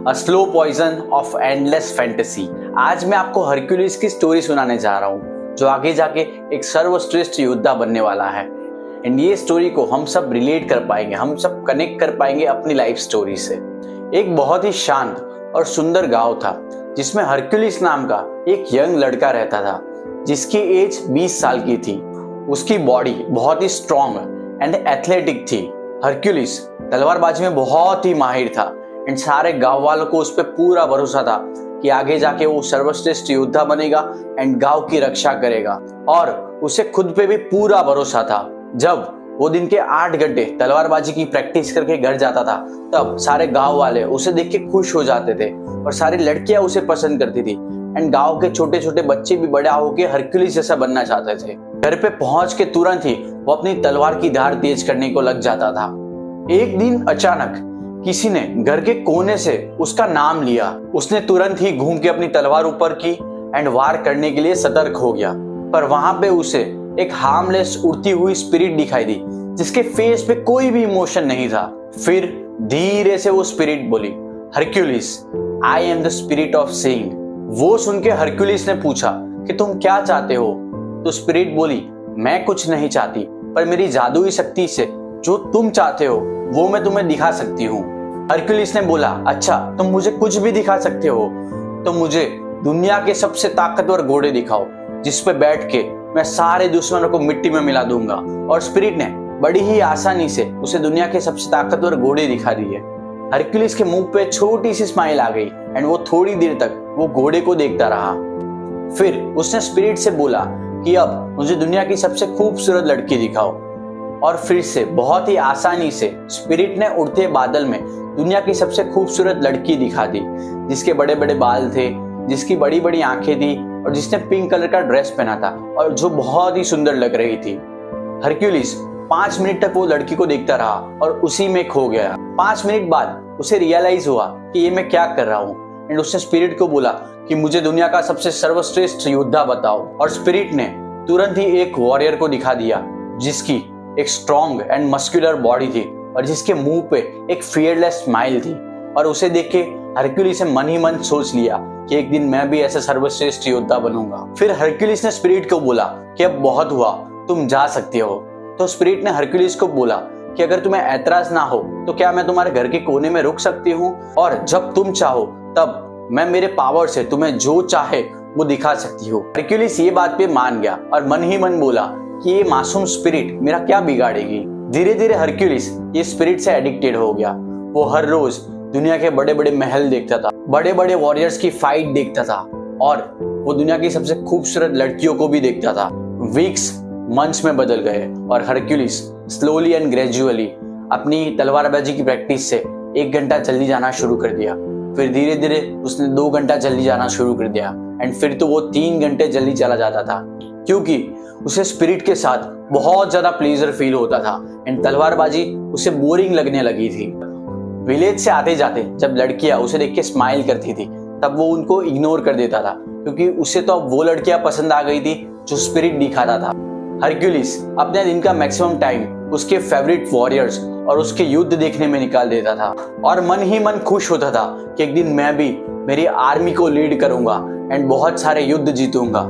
A slow poison of endless fantasy. आज मैं आपको हरक्यूलिस की स्टोरी सुनाने जा रहा हूँ जो आगे जाके एक सर्वश्रेष्ठ योद्धा बनने वाला है। एंड ये स्टोरी को हम सब रिलेट कर पाएंगे, हम सब कनेक्ट कर पाएंगे अपनी लाइफ स्टोरी से। एक बहुत ही शांत और सुंदर गांव था जिसमें हरक्यूलिस नाम का एक यंग लड़का रहता था जिसकी एज 20 साल की थी। उसकी बॉडी बहुत ही स्ट्रॉन्ग एंड एथलेटिक थी। हरक्यूलिस तलवारबाजी में बहुत ही माहिर था एंड सारे गांव वालों को उस पर पूरा भरोसा था कि आगे जाके वो सर्वश्रेष्ठ योद्धा बनेगा एंड गांव की रक्षा करेगा। और उसे खुद पे भी पूरा भरोसा था। जब वो दिन के 8 घंटे तलवारबाजी की प्रैक्टिस करके घर जाता था तब सारे गांव वाले उसे देख के खुश हो जाते थे और सारी लड़कियां उसे पसंद करती थी एंड गांव के छोटे छोटे बच्चे भी बड़ा होके हरक्यूलिस जैसा बनना चाहते थे। घर पे पहुंच के तुरंत ही वो अपनी तलवार की धार तेज करने को लग जाता था। एक दिन अचानक किसी ने घर के कोने से उसका नाम लिया। उसने तुरंत ही घूम के अपनी तलवार ऊपर की एंड वार करने के लिए सतर्क हो गया। पर वहां पे उसे एक हार्मलेस उड़ती हुई स्पिरिट दिखाई दी जिसके फेस पे कोई भी इमोशन नहीं था। फिर धीरे से वो स्पिरिट बोली, Hercules, I am the spirit of saying. वो सुन के हरक्यूलिस ने पूछा कि तुम क्या चाहते हो? तो स्पिरिट बोली, मैं कुछ नहीं चाहती, पर मेरी जादुई शक्ति से जो तुम चाहते हो वो मैं तुम्हें दिखा सकती हूँ। हरक्यूलिस ने बोला, अच्छा तुम मुझे कुछ भी दिखा सकते हो तो मुझे दुनिया के सबसे ताकतवर घोड़े दिखाओ जिस पे बैठ के मैं सारे दुश्मनों को मिट्टी में मिला दूंगा। और स्पिरिट ने बड़ी ही आसानी से उसे दुनिया के सबसे ताकतवर घोड़े दिखा दिए। हरक्यूलिस के मुंह पे छोटी सी स्माइल आ गई एंड वो थोड़ी देर तक वो घोड़े को देखता रहा। फिर उसने स्पिरिट से बोला कि अब मुझे दुनिया की सबसे खूबसूरत लड़की दिखाओ। और फिर से बहुत ही आसानी से स्पिरिट ने उड़ते बादल में दुनिया की सबसे खूबसूरत लड़की दिखा दी जिसके बड़े बड़े बाल थे, जिसकी बड़ी बड़ी आंखें थी और जिसने पिंक कलर का ड्रेस पहना था और जो बहुत ही सुंदर लग रही थी। हरक्यूलिस 5 मिनट तक वो लड़की को देखता रहा और उसी में खो गया। 5 मिनट बाद उसे रियलाइज हुआ कि ये मैं क्या कर रहा हूँ एंड उसने स्पिरिट को बोला कि मुझे दुनिया का सबसे सर्वश्रेष्ठ योद्धा बताओ। और स्पिरिट ने तुरंत ही एक वॉरियर को दिखा दिया जिसकी एक स्ट्रॉन्ग एंड मस्कुलर बॉडी थी और जिसके मुंह पे एक फियरलेस स्माइल थी। और उसे देख के हरक्यूलिस ने मन ही मन सोच लिया कि एक दिन मैं भी ऐसा सर्वश्रेष्ठ योद्धा बनूंगा। फिर हरक्यूलिस ने स्पिरिट को बोला कि अब बहुत हुआ, तुम जा सकते हो। तो स्पिरिट ने हरक्यूलिस को बोला कि अगर तुम्हें ऐतराज ना हो तो क्या मैं तुम्हारे घर के कोने में रुक सकती हूँ और जब तुम चाहो तब मैं मेरे पावर से तुम्हें जो चाहे वो दिखा सकती हूँ। हरक्यूलिस ये बात पे मान गया और मन ही मन बोला कि ये मासूम स्पिरिट मेरा क्या बिगाड़ेगी। धीरे धीरे हरक्यूलिस ये स्पिरिट से एडिक्टेड हो गया। वो हर रोज दुनिया के बड़े बड़े महल देखता था, बड़े बड़े वॉरियर्स की फाइट देखता था और वो दुनिया की सबसे खूबसूरत लड़कियों को भी देखता था। वीक्स मंथ्स में बदल गए और हरक्यूलिस स्लोली एंड ग्रेजुअली अपनी तलवारबाजी की प्रैक्टिस से 1 घंटा जल्दी जाना शुरू कर दिया। फिर धीरे धीरे उसने 2 घंटा जल्दी जाना शुरू कर दिया एंड फिर तो वो 3 घंटे जल्दी चला जाता था क्योंकि उसे स्पिरिट के साथ बहुत ज्यादा प्लेजर फील होता था एंड तलवारबाजी उसे बोरिंग लगने लगी थी। विलेज से आते जाते जब लड़कियां उसे देख के स्माइल करती थी तब वो उनको इग्नोर कर देता था क्योंकि उसे तो अब वो लड़कियां पसंद आ गई थी जो स्पिरिट दिखाता था। हरक्यूलिस अपने दिन का मैक्सिमम टाइम उसके फेवरेट वॉरियर्स और उसके युद्ध देखने में निकाल देता था और मन ही मन खुश होता था कि एक दिन मैं भी मेरी आर्मी को लीड करूंगा एंड बहुत सारे युद्ध जीतूंगा।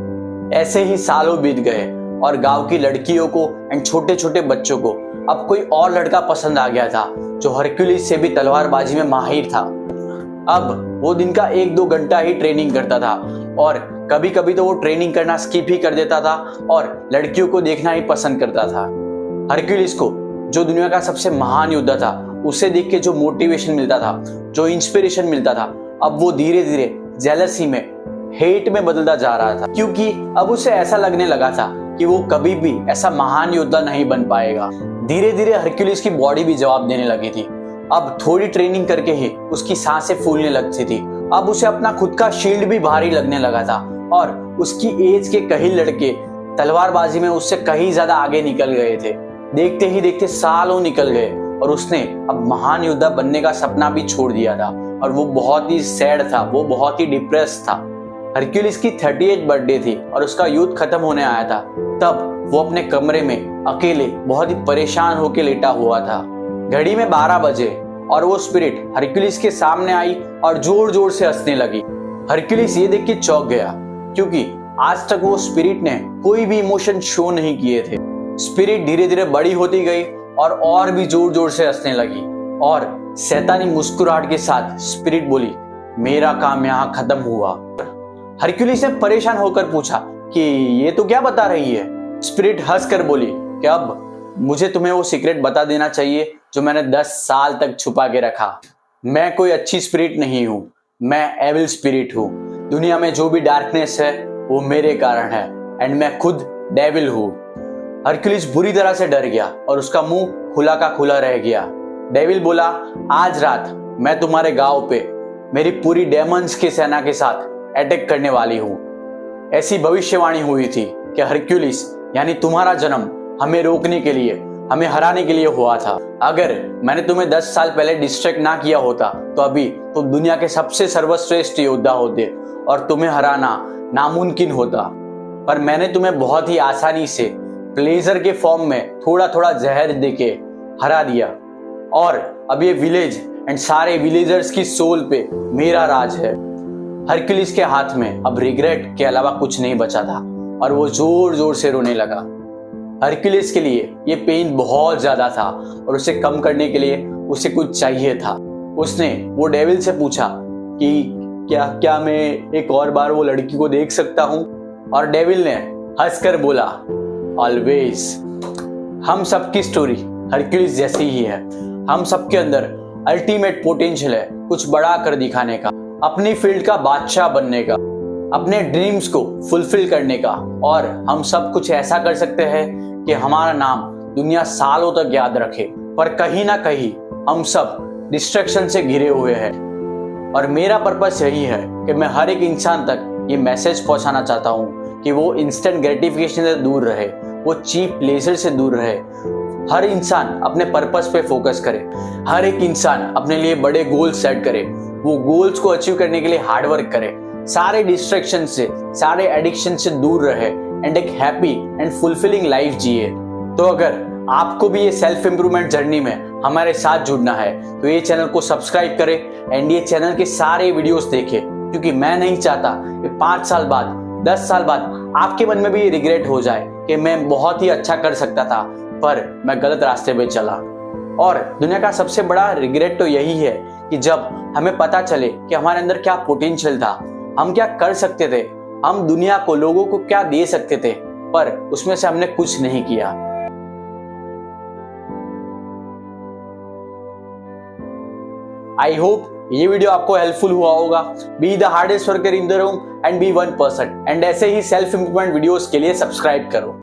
ऐसे ही सालों बीत गए और गांव की लड़कियों को एंड छोटे छोटे बच्चों को अब कोई और लड़का पसंद आ गया था जो हरक्यूलिस से भी तलवारबाजी में माहिर था। अब वो दिन का 1-2 घंटा ही ट्रेनिंग करता था और कभी कभी तो वो ट्रेनिंग करना स्किप ही कर देता था और लड़कियों को देखना ही पसंद करता था। हरक्यूलिस को जो दुनिया का सबसे महान योद्धा था उसे देख के जो मोटिवेशन मिलता था, जो इंस्पिरेशन मिलता था, अब वो धीरे धीरे जेलसी में, हेट में बदलता जा रहा था क्योंकि अब उसे ऐसा लगने लगा था कि वो कभी भी ऐसा महान योद्धा नहीं बन पाएगा। धीरे धीरे हरक्यूलिस की बॉडी भी जवाब देने लगी थी। अब थोड़ी ट्रेनिंग करके ही उसकी सांसें फूलने लगती थी। अब उसे अपना खुद का शील्ड भी भारी लगने लगा था और उसकी एज के कई लड़के तलवारबाजी में उससे कहीं ज्यादा आगे निकल गए थे। देखते ही देखते सालों निकल गए और उसने अब महान योद्धा बनने का सपना भी छोड़ दिया था और वो बहुत ही सैड था, वो बहुत ही डिप्रेस था। हरक्यूलिस की 38th बर्थडे थी और उसका युद्ध खत्म होने आया था। तब वो अपने कमरे में अकेले बहुत ही परेशान होकर लेटा हुआ था। घड़ी में 12 बजे और वो स्पिरिट हरक्यूलिस के सामने आई और जोर जोर से हंसने लगी। हरक्यूलिस ये देख के चौंक गया, क्योंकि आज तक वो स्पिरिट ने कोई भी इमोशन शो नहीं किए थे। स्पिरिट धीरे धीरे बड़ी होती गई और भी जोर जोर से हंसने लगी और शैतानी मुस्कुराहट के साथ स्पिरिट बोली, मेरा काम यहाँ खत्म हुआ। हरक्यूलिस ने परेशान होकर पूछा कि ये तो क्या बता रही है। स्पिरिट हंसकर बोली कि अब मुझे तुम्हें वो सीक्रेट बता देना चाहिए जो मैंने 10 साल तक छुपा के रखा। मैं कोई अच्छी स्पिरिट नहीं हूँ, मैं एविल स्पिरिट हूँ। दुनिया में जो भी डार्कनेस है वो मेरे कारण है एंड मैं खुद डेविल हूँ। हरक्यूलिस बुरी तरह से डर गया और उसका मुंह खुला का खुला रह गया। डेविल बोला, आज रात मैं तुम्हारे गांव पे मेरी पूरी डेमंस की सेना के साथ अटैक करने वाली हूँ। ऐसी भविष्यवाणी हुई थी कि हरक्यूलिस यानी तुम्हारा जन्म हमें रोकने के लिए, हमें हराने के लिए हुआ था। अगर मैंने तुम्हें 10 साल पहले डिस्ट्रैक्ट ना किया होता तो अभी तुम दुनिया के सबसे सर्वश्रेष्ठ योद्धा होते और तुम्हें हराना नामुमकिन होता। पर मैंने तुम्हें बहुत ही आसानी से प्लेजर के फॉर्म में थोड़ा थोड़ा जहर देके हरा दिया और अब ये विलेज एंड सारे विलेजर्स की सोल पे मेरा राज है। हरक्यूलिस के हाथ में अब रिग्रेट के अलावा कुछ नहीं बचा था और वो जोर जोर से रोने लगा। हरक्यूलिस के लिए ये पेन बहुत ज्यादा था और उसे कम करने के लिए उसे कुछ चाहिए था। उसने वो डेविल से पूछा कि क्या मैं एक और बार वो लड़की को देख सकता हूँ? और डेविल ने हंसकर बोला, ऑलवेज। हम सबकी स्टोरी हरक्यूलिस जैसी ही है। हम सबके अंदर अल्टीमेट पोटेंशियल है कुछ बड़ा कर दिखाने का, अपनी फील्ड का बादशाह बनने का, अपने ड्रीम्स को फुलफिल करने का। और हम सब कुछ ऐसा कर सकते हैं कि हमारा नाम दुनिया सालों तक याद रखे। पर कहीं ना कहीं हम सब डिस्ट्रैक्शन से घिरे हुए हैं और मेरा पर्पस यही है कि मैं हर एक इंसान तक ये मैसेज पहुंचाना चाहता हूँ कि वो इंस्टेंट ग्रेटिफिकेशन से दूर रहे, वो चीप प्लेजर से दूर रहे। हर इंसान अपने पर्पस पे फोकस करे, हर एक इंसान अपने लिए बड़े गोल सेट करे, वो गोल्स को अचीव करने के लिए हार्डवर्क करे, सारे डिस्ट्रैक्शन से, सारे एडिक्शन से दूर रहे एंड एक हैप्पी एंड फुलफिलिंग लाइफ जिए। तो अगर आपको भी ये सेल्फ इंप्रूवमेंट जर्नी में हमारे साथ जुड़ना है तो ये चैनल को सब्सक्राइब करें एंड ये चैनल के सारे वीडियोस देखें, क्योंकि मैं नहीं चाहता कि 5 साल बाद, 10 साल बाद आपके मन में भी ये रिग्रेट हो जाए कि मैं बहुत ही अच्छा कर सकता था पर मैं गलत रास्ते पे चला। और दुनिया का सबसे बड़ा रिग्रेट तो यही है कि जब हमें पता चले कि हमारे अंदर क्या पोटेंशियल था, हम क्या कर सकते थे, हम दुनिया को, लोगों को क्या दे सकते थे, पर उसमें से हमने कुछ नहीं किया। आई होप ये वीडियो आपको हेल्पफुल हुआ होगा। Be the hardest worker in the room and be 1%। And ऐसे ही सेल्फ इंप्रूवमेंट वीडियोस के लिए सब्सक्राइब करो।